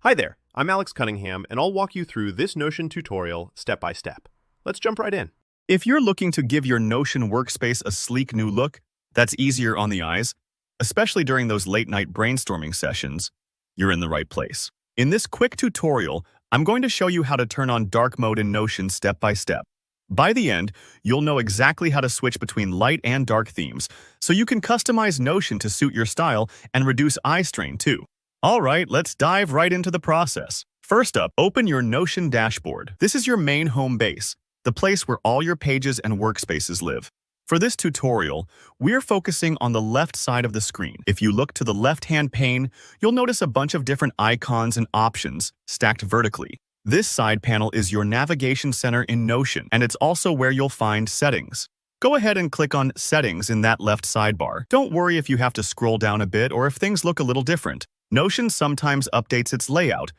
Hi there, I'm Alex Cunningham, and I'll walk you through this Notion tutorial step by step. Let's jump right in. If you're looking to give your Notion workspace a sleek new look that's easier on the eyes, especially during those late-night brainstorming sessions, you're in the right place. In this quick tutorial, I'm going to show you how to turn on dark mode in Notion step by step. By the end, you'll know exactly how to switch between light and dark themes, so you can customize Notion to suit your style and reduce eye strain too. All right, let's dive right into the process. First up, open your Notion dashboard. This is your main home base, the place where all your pages and workspaces live. For this tutorial, we're focusing on the left side of the screen. If you look to the left-hand pane, you'll notice a bunch of different icons and options stacked vertically. This side panel is your navigation center in Notion, and it's also where you'll find settings. Go ahead and click on Settings in that left sidebar. Don't worry if you have to scroll down a bit or if things look a little different. Notion sometimes updates its layout,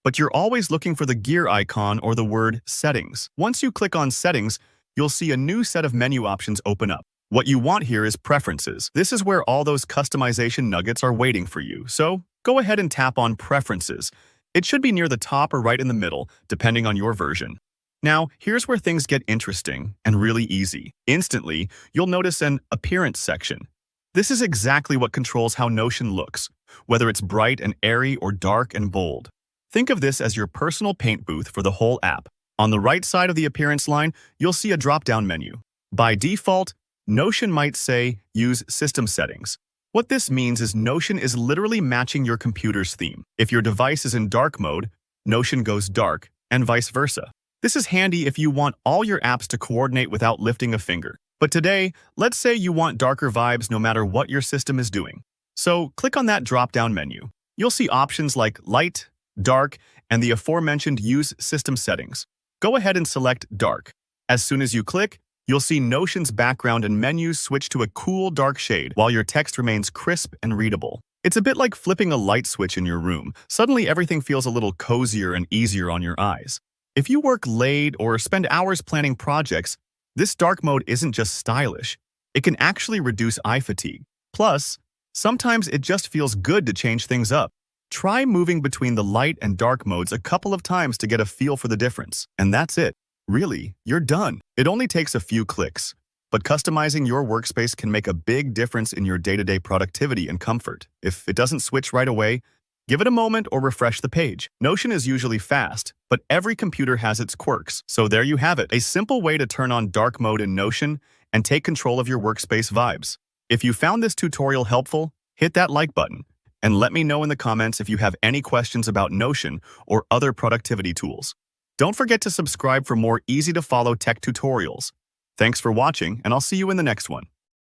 but you're always looking for the gear icon or the word Settings. Once you click on Settings, you'll see a new set of menu options open up. What you want here is Preferences. This is where all those customization nuggets are waiting for you, so go ahead and tap on Preferences. It should be near the top or right in the middle, depending on your version. Now, here's where things get interesting and really easy. Instantly, you'll notice an Appearance section. This is exactly what controls how Notion looks, whether it's bright and airy or dark and bold. Think of this as your personal paint booth for the whole app. On the right side of the appearance line, you'll see a drop-down menu. By default, Notion might say Use System Settings. What this means is Notion is literally matching your computer's theme. If your device is in dark mode, Notion goes dark, and vice versa. This is handy if you want all your apps to coordinate without lifting a finger. But today, let's say you want darker vibes no matter what your system is doing. So click on that drop-down menu. You'll see options like Light, Dark, and the aforementioned Use System Settings. Go ahead and select Dark. As soon as you click, you'll see Notion's background and menus switch to a cool dark shade while your text remains crisp and readable. It's a bit like flipping a light switch in your room. Suddenly everything feels a little cozier and easier on your eyes. If you work late or spend hours planning projects, this dark mode isn't just stylish. It can actually reduce eye fatigue. Plus, sometimes it just feels good to change things up. Try moving between the light and dark modes a couple of times to get a feel for the difference. And that's it. Really, you're done. It only takes a few clicks, but customizing your workspace can make a big difference in your day-to-day productivity and comfort. If it doesn't switch right away, give it a moment or refresh the page. Notion is usually fast, but every computer has its quirks. So there you have it, a simple way to turn on dark mode in Notion and take control of your workspace vibes. If you found this tutorial helpful, hit that like button and let me know in the comments if you have any questions about Notion or other productivity tools. Don't forget to subscribe for more easy-to-follow tech tutorials. Thanks for watching, and I'll see you in the next one.